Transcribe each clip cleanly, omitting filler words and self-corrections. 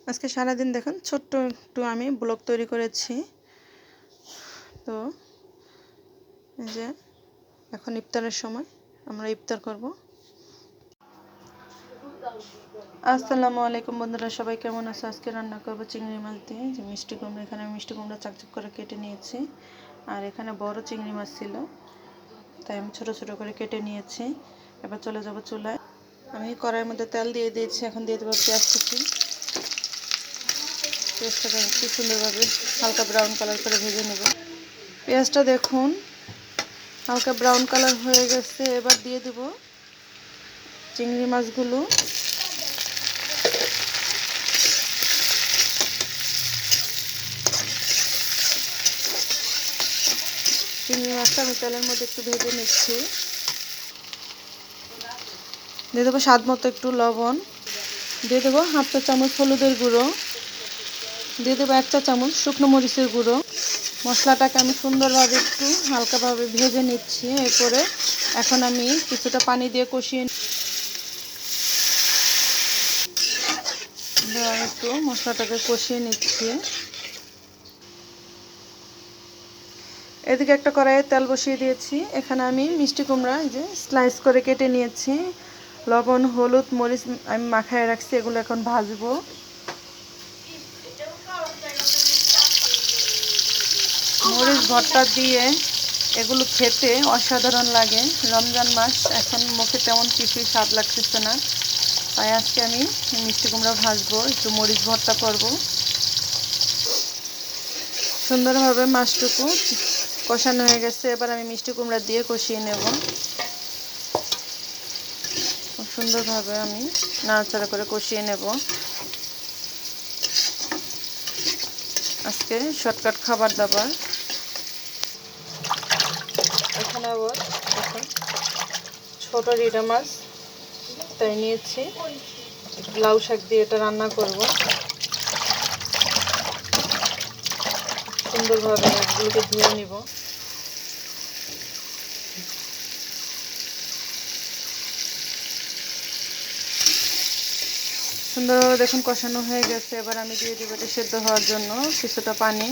আজকে সারাদিন দেখুন ছোট্ট একটু আমি ব্লগ তৈরি করেছি। তো এই যে এখন ইফতারের সময় আমরা ইফতার করব। আসসালামু আলাইকুম বন্ধুরা, সবাই কেমন আছে? আজকে রান্না করব চিংড়ি মাছ দিয়ে যে মিষ্টি কুমড়া। এখানে আমি মিষ্টি কুমড়া চাকচাক করে কেটে নিয়েছি, আর এখানে বড় চিংড়ি মাছ ছিল, তাই আমি ছোট ছোট করে কেটে নিয়েছি। এবার চলে যাব চুলায়। আমি কড়াইয়ের মধ্যে তেল দিয়ে দিয়েছি, এখন দিয়ে দেবো পেঁয়াজ কুচি। পেঁয়াজটাকে একটু সুন্দরভাবে হালকা ব্রাউন কালার করে ভেজে নেব। পেঁয়াজটা দেখুন হালকা ব্রাউন কালার হয়ে গেছে। এবার দিয়ে দেব চিংড়ি মাছগুলো। চিংড়ি মাছটা আমি তেলের মধ্যে একটু ভেজে নিচ্ছি। দিয়ে দেবো স্বাদ মতো একটু লবণ, দিয়ে দেবো হাফ চা চামচ হলুদের গুঁড়ো, দিয়ে দেবো 1 চা চামচ শুকনো মরিচের গুঁড়ো। মশলাটাকে আমি সুন্দরভাবে একটু হালকাভাবে ভেজে নিচ্ছি। এরপরে এখন আমি কিছুটা পানি দিয়ে কষিয়ে একটু মশলাটাকে কষিয়ে নিচ্ছি। এদিকে একটা কড়াইয়ে তেল বসিয়ে দিয়েছি। এখানে আমি মিষ্টি কুমড়া যে স্লাইস করে কেটে নিয়েছি, লবণ হলুদ মরিচ আমি মাখায় রাখছি, এগুলো এখন ভাজবো। মরিচ ভর্তা দিয়ে এগুলো খেতে অসাধারণ লাগে। রমজান মাস, এখন মুখে তেমন কিছুই স্বাদ লাগতেছে না, তাই আজকে আমি মিষ্টি কুমড়া ভাজবো, একটু মরিচ ভর্তা করব। সুন্দরভাবে মাছটুকু কষানো হয়ে গেছে। এবার আমি মিষ্টি কুমড়া দিয়ে কষিয়ে নেব। খুব সুন্দরভাবে আমি নাড়াচাড়া করে কষিয়ে নেব। আজকে শর্টকাট খাবার দাবার। এখানে আবার এখন ছোট রিটা মাছ তাই নিয়েছি, লাউ শাক দিয়ে এটা রান্না করব। সুন্দরভাবে এগুলোকে ধুয়ে নিব। সুন্দরভাবে দেখুন কষানো হয়ে গেছে। এবার আমি দিয়ে দিব এটা সেদ্ধ হওয়ার জন্য কিছুটা পানি।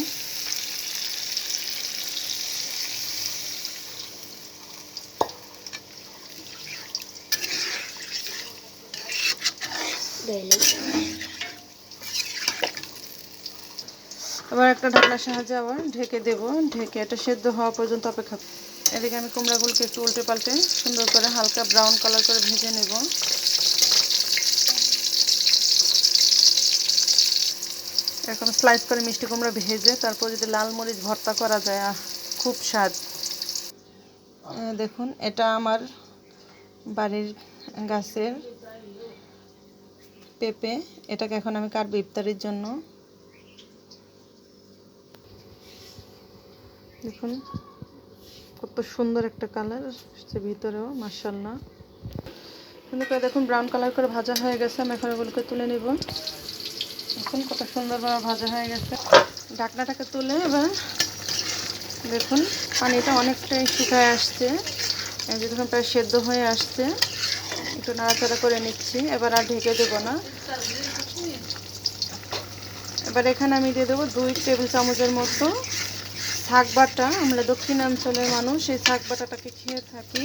এবার একটা ঢাকনার সাহায্যে আবার ঢেকে দেব, ঢেকে এটা সেদ্ধ হওয়া পর্যন্ত অপেক্ষা। এদিকে আমি কুমড়াগুলোকে একটু উল্টে পাল্টে সুন্দর করে হালকা ব্রাউন কালার করে ভেজে নেব। এখন স্লাইস করে মিষ্টি কুমড়া ভেজে তারপর যদি লাল মরিচ ভর্তা করা যায়, খুব স্বাদ। দেখুন এটা আমার বাড়ির গাছের পেঁপে, এটাকে এখন আমি কাটবো ইফতারির জন্য। দেখুন কত সুন্দর একটা কালার আসছে ভিতরেও, মাশাআল্লাহ। সুন্দর করে দেখুন ব্রাউন কালার করে ভাজা হয়ে গেছে। আমি এখন এগুলোকে তুলে নেব। দেখুন কত সুন্দরভাবে ভাজা হয়ে গেছে। ঢাকনাটাকে তুলে এবার দেখুন পানিটা অনেকটাই শুকায় আসছে, এই যে দেখুন প্রায় সেদ্ধ হয়ে আসছে। একটু নাড়াচাড়া করে নিচ্ছি, এবার আর ঢেকে দেবো না। এবার এখানে আমি দিয়ে দেবো 2 টেবিল চামচের মতো শাক বাটা। আমরা দক্ষিণাঞ্চলের মানুষ, এই শাক বাটাটাকে খেয়ে থাকি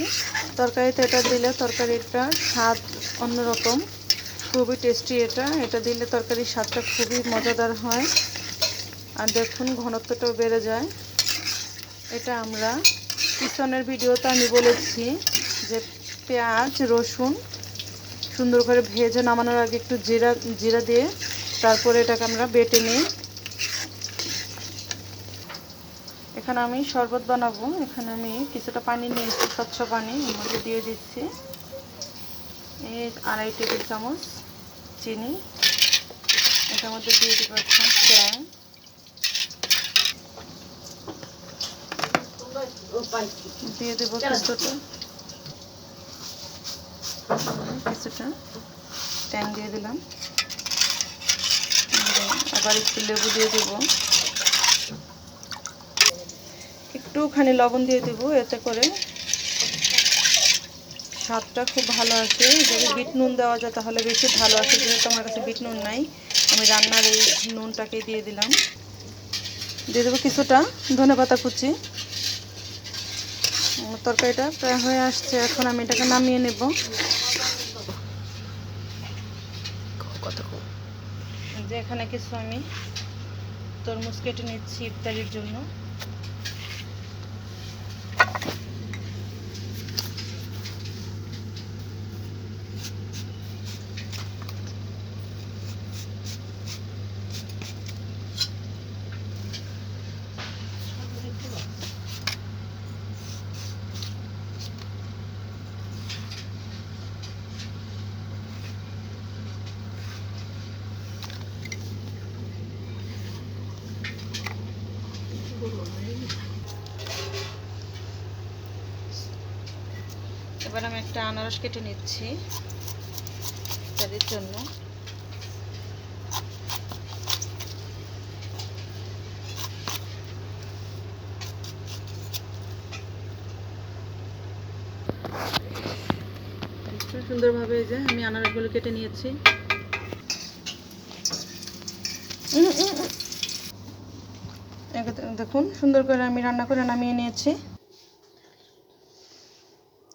তরকারিতে। এটা দিলে তরকারিটা স্বাদ অন্যরকম, খুবই টেস্টি। এটা দিলে তরকারির স্বাদটা খুবই মজাদার হয়, আর দেখুন ঘনত্বটাও বেড়ে যায়। এটা আমরা পিছনের ভিডিওতে আমি বলেছি যে পেঁয়াজ রসুন সুন্দর করে ভেজে নামানোর আগে একটু জিরা দিয়ে তারপরে এটাকে আমরা বেটে নিই। এখানে আমি শরবত বানাবো। এখানে আমি কিছুটা পানি নিয়েছি, স্বচ্ছ পানি, এর মধ্যে দিয়ে দিচ্ছি এই 2.5 টেবিল চামচ চিনি। এটার মধ্যে দিয়ে দিব এখন ট্যাং, দিয়ে দেবো কিছুটা ট্যাং দিয়ে দিলাম। আবার একটু লেবু দিয়ে দেব, একটুখানি লবণ দিয়ে দেব, এতে করে স্বাদটা খুব ভালো আসে। যদি বিট নুন দেওয়া যায় তাহলে বেশি ভালো আসে, যেহেতু আমার কাছে বিট নুন নাই আমি রান্নার এই নুনটাকে দিয়ে দিলাম। দিয়ে দেবো কিছুটা ধনেপাতা কুচি। তরকারিটা প্রায় হয়ে আসছে, এখন আমি এটাকে নামিয়ে নেব। যে এখানে কিছু আমি তরমুজ কেটে নিচ্ছি ইফতারির জন্য। এবার আমি একটা আনারস কেটে নিচ্ছি তাদের জন্য। সুন্দরভাবে এই যে আমি আনারসগুলো কেটে নিয়েছি। দেখুন সুন্দর করে আমি রান্না করে নামিয়ে নিয়েছি।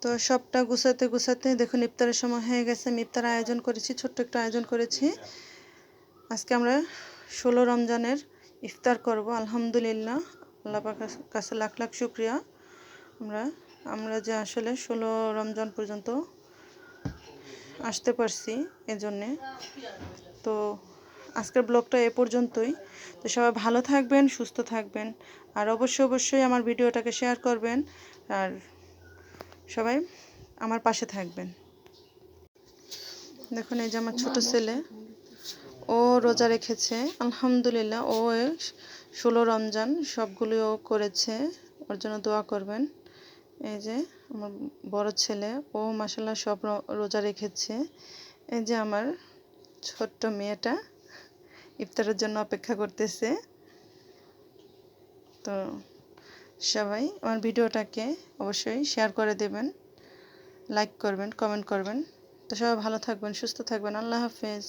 তো সবটা গুছাতে গুছাতে দেখুন ইফতারের সময় হয়ে গেছে। আমি ইফতার আয়োজন করেছি, ছোট্ট একটা আয়োজন করেছি। আজকে আমরা 16 রমজানের ইফতার করব। আলহামদুলিল্লাহ, আল্লাহ পাকের কাছে লাখ লাখ শুকরিয়া। আমরা যে আসলে 16 রমজান পর্যন্ত আসতে পারছি এজন্যে। তো আজকের ব্লগটা এ পর্যন্তই। তো সবাই ভালো থাকবেন, সুস্থ থাকবেন, আর অবশ্যই আমার ভিডিওটাকে শেয়ার করবেন, আর সবাই আমার পাশে থাকবেন। দেখুন এই যে আমার ছোট ছেলে, ও রোজা রেখেছে আলহামদুলিল্লাহ। ও 16 রমজান সবগুলিও করেছে, ওর জন্য দোয়া করবেন। এই যে আমার বড় ছেলে, ও মাশাআল্লাহ সব রোজা রেখেছে। এই যে আমার ছোট্ট মেয়েটা ইফতারের জন্য অপেক্ষা করতেছে। তো সবাই আমার ভিডিওটাকে অবশ্যই শেয়ার করে দেবেন, লাইক করবেন, কমেন্ট করবেন। তো সবাই ভালো থাকবেন, সুস্থ থাকবেন। আল্লাহ হাফেজ।